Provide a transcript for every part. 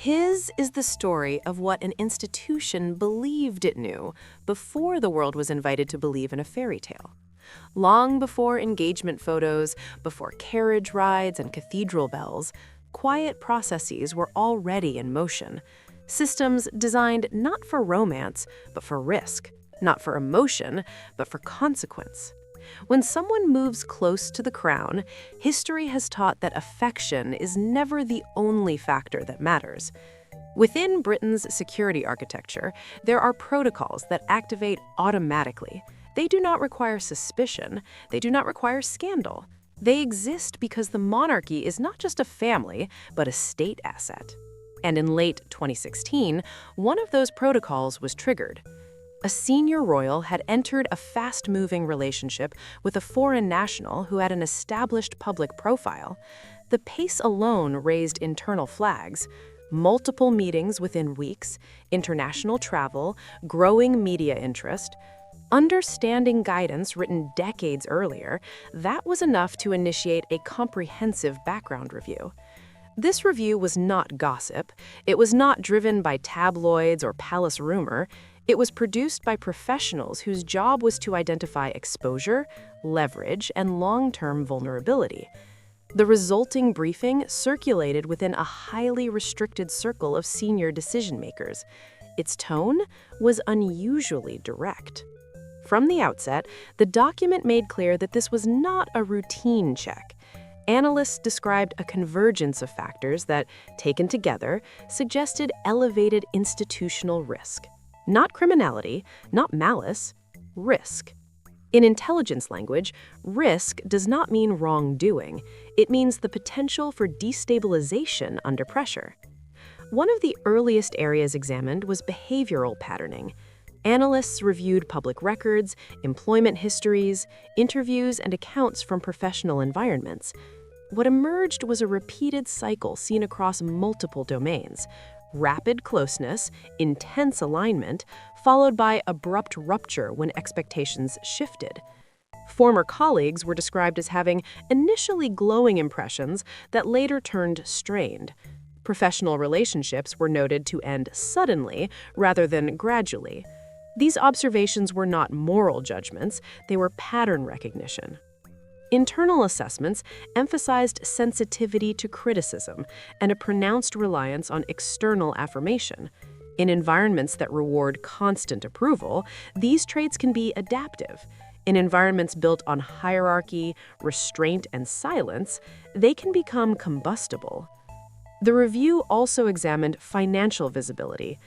His is the story of what an institution believed it knew before the world was invited to believe in a fairy tale. Long before engagement photos, before carriage rides and cathedral bells, quiet processes were already in motion. Systems designed not for romance, but for risk, not for emotion, but for consequence. When someone moves close to the crown, history has taught that affection is never the only factor that matters. Within Britain's security architecture, there are protocols that activate automatically. They do not require suspicion. They do not require scandal. They exist because the monarchy is not just a family, but a state asset. And in late 2016, one of those protocols was triggered. A senior royal had entered a fast-moving relationship with a foreign national who had an established public profile. The pace alone raised internal flags. Multiple meetings within weeks, international travel, growing media interest. Understanding guidance written decades earlier, that was enough to initiate a comprehensive background review. This review was not gossip. It was not driven by tabloids or palace rumor. It was produced by professionals whose job was to identify exposure, leverage, and long-term vulnerability. The resulting briefing circulated within a highly restricted circle of senior decision-makers. Its tone was unusually direct. From the outset, the document made clear that this was not a routine check. Analysts described a convergence of factors that, taken together, suggested elevated institutional risk. Not criminality, not malice, risk. In intelligence language, risk does not mean wrongdoing. It means the potential for destabilization under pressure. One of the earliest areas examined was behavioral patterning. Analysts reviewed public records, employment histories, interviews, and accounts from professional environments. What emerged was a repeated cycle seen across multiple domains: rapid closeness, intense alignment, followed by abrupt rupture when expectations shifted. Former colleagues were described as having initially glowing impressions that later turned strained. Professional relationships were noted to end suddenly rather than gradually. These observations were not moral judgments, they were pattern recognition. Internal assessments emphasized sensitivity to criticism and a pronounced reliance on external affirmation. In environments that reward constant approval, these traits can be adaptive. In environments built on hierarchy, restraint, and silence, they can become combustible. The review also examined financial visibility.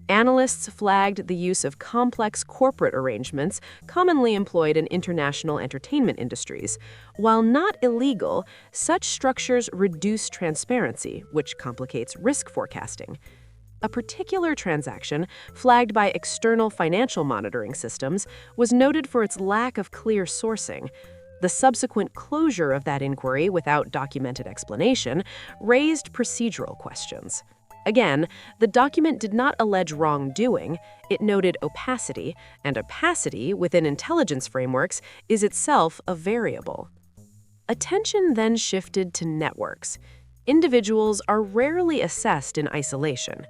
Analysts flagged the use of complex corporate arrangements commonly employed in international entertainment industries. While not illegal, such structures reduce transparency, which complicates risk forecasting. A particular transaction, flagged by external financial monitoring systems, was noted for its lack of clear sourcing. The subsequent closure of that inquiry without documented explanation raised procedural questions. Again, the document did not allege wrongdoing, it noted opacity, and opacity within intelligence frameworks is itself a variable. Attention then shifted to networks. Individuals are rarely assessed in isolation.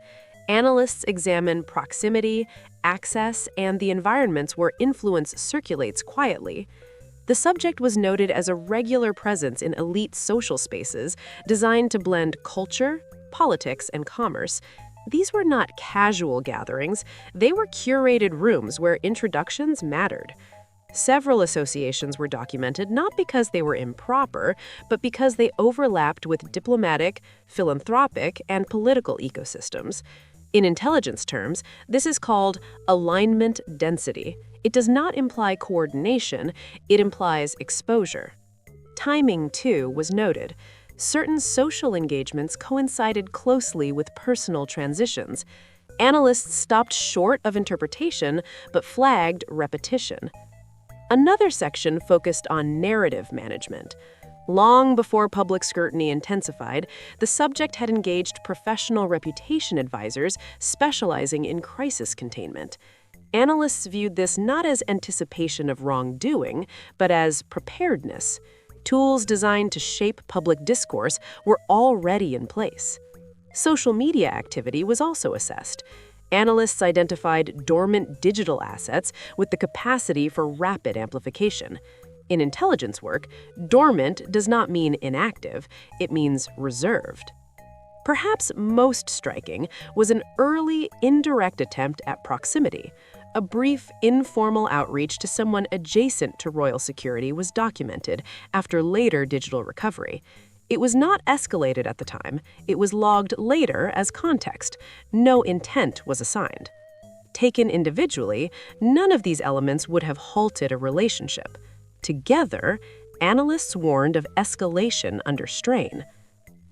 Analysts examine proximity, access, and the environments where influence circulates quietly. The subject was noted as a regular presence in elite social spaces designed to blend culture, politics, and commerce. These were not casual gatherings, they were curated rooms where introductions mattered. Several associations were documented not because they were improper, but because they overlapped with diplomatic, philanthropic, and political ecosystems. In intelligence terms, this is called alignment density. It does not imply coordination, it implies exposure. Timing, too, was noted. Certain social engagements coincided closely with personal transitions. Analysts stopped short of interpretation, but flagged repetition. Another section focused on narrative management. Long before public scrutiny intensified, the subject had engaged professional reputation advisors specializing in crisis containment. Analysts viewed this not as anticipation of wrongdoing, but as preparedness. Tools designed to shape public discourse were already in place. Social media activity was also assessed. Analysts identified dormant digital assets with the capacity for rapid amplification. In intelligence work, dormant does not mean inactive, it means reserved. Perhaps most striking was an early, indirect attempt at proximity. A brief, informal outreach to someone adjacent to royal security was documented after later digital recovery. It was not escalated at the time, it was logged later as context. No intent was assigned. Taken individually, none of these elements would have halted a relationship. Together, analysts warned of escalation under strain.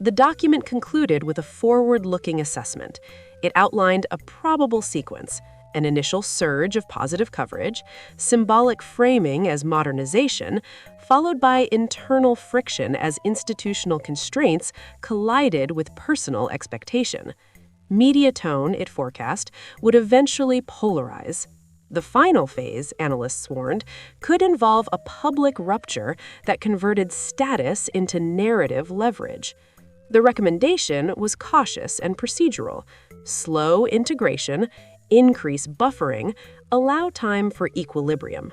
The document concluded with a forward-looking assessment. It outlined a probable sequence: an initial surge of positive coverage, symbolic framing as modernization, followed by internal friction as institutional constraints collided with personal expectation. Media tone, it forecast, would eventually polarize. The final phase, analysts warned, could involve a public rupture that converted status into narrative leverage. The recommendation was cautious and procedural: slow integration, increase buffering, allow time for equilibrium.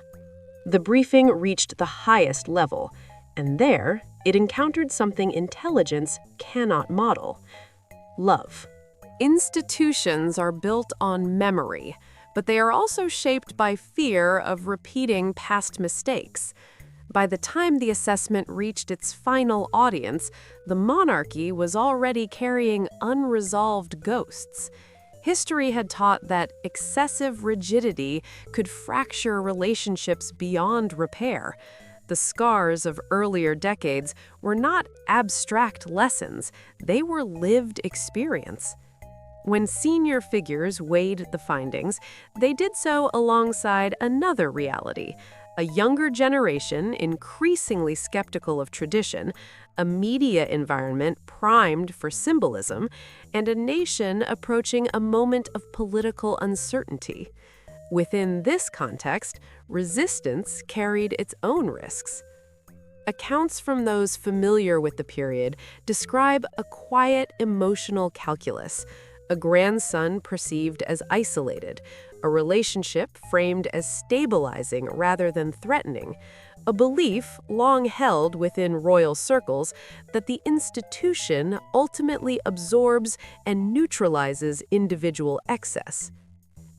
The briefing reached the highest level, and there it encountered something intelligence cannot model: love. Institutions are built on memory, but they are also shaped by fear of repeating past mistakes. By the time the assessment reached its final audience, the monarchy was already carrying unresolved ghosts. History had taught that excessive rigidity could fracture relationships beyond repair. The scars of earlier decades were not abstract lessons, they were lived experience. When senior figures weighed the findings, they did so alongside another reality: a younger generation increasingly skeptical of tradition, a media environment primed for symbolism, and a nation approaching a moment of political uncertainty. Within this context, resistance carried its own risks. Accounts from those familiar with the period describe a quiet emotional calculus: a grandson perceived as isolated, a relationship framed as stabilizing rather than threatening, a belief long held within royal circles that the institution ultimately absorbs and neutralizes individual excess.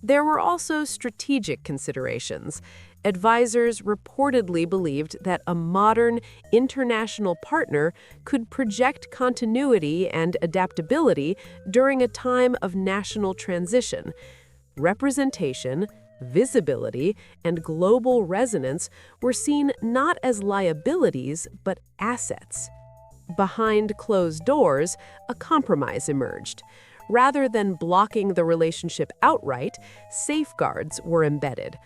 There were also strategic considerations. Advisors reportedly believed that a modern, international partner could project continuity and adaptability during a time of national transition. Representation, visibility, and global resonance were seen not as liabilities but assets. Behind closed doors, a compromise emerged. Rather than blocking the relationship outright, safeguards were embedded.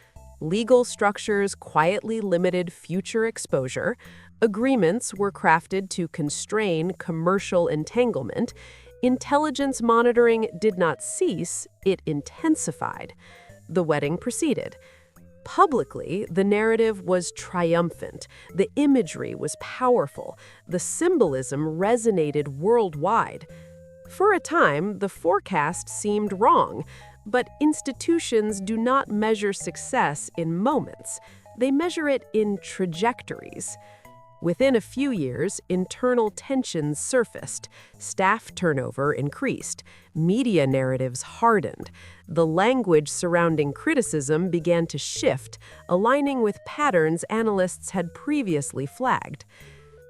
Legal structures quietly limited future exposure, agreements were crafted to constrain commercial entanglement, intelligence monitoring did not cease, it intensified. The wedding proceeded. Publicly, the narrative was triumphant, the imagery was powerful, the symbolism resonated worldwide. For a time, the forecast seemed wrong, but institutions do not measure success in moments. They measure it in trajectories. Within a few years, internal tensions surfaced, staff turnover increased, media narratives hardened. The language surrounding criticism began to shift, aligning with patterns analysts had previously flagged.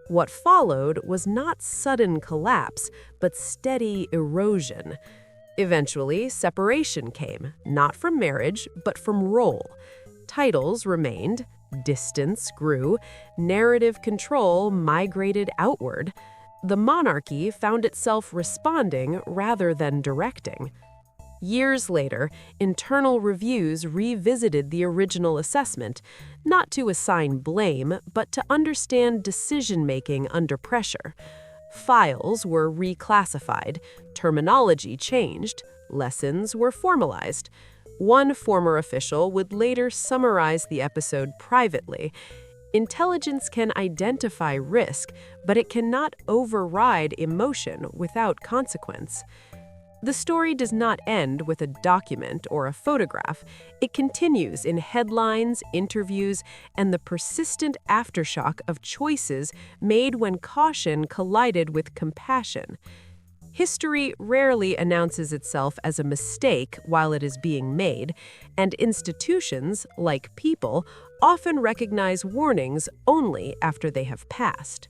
What followed was not sudden collapse, but steady erosion. Eventually, separation came, not from marriage, but from role. Titles remained, distance grew, narrative control migrated outward. The monarchy found itself responding rather than directing. Years later, internal reviews revisited the original assessment, not to assign blame, but to understand decision-making under pressure. Files were reclassified, terminology changed, lessons were formalized. One former official would later summarize the episode privately. Intelligence can identify risk, but it cannot override emotion without consequence. The story does not end with a document or a photograph. It continues in headlines, interviews, and the persistent aftershock of choices made when caution collided with compassion. History rarely announces itself as a mistake while it is being made, and institutions, like people, often recognize warnings only after they have passed.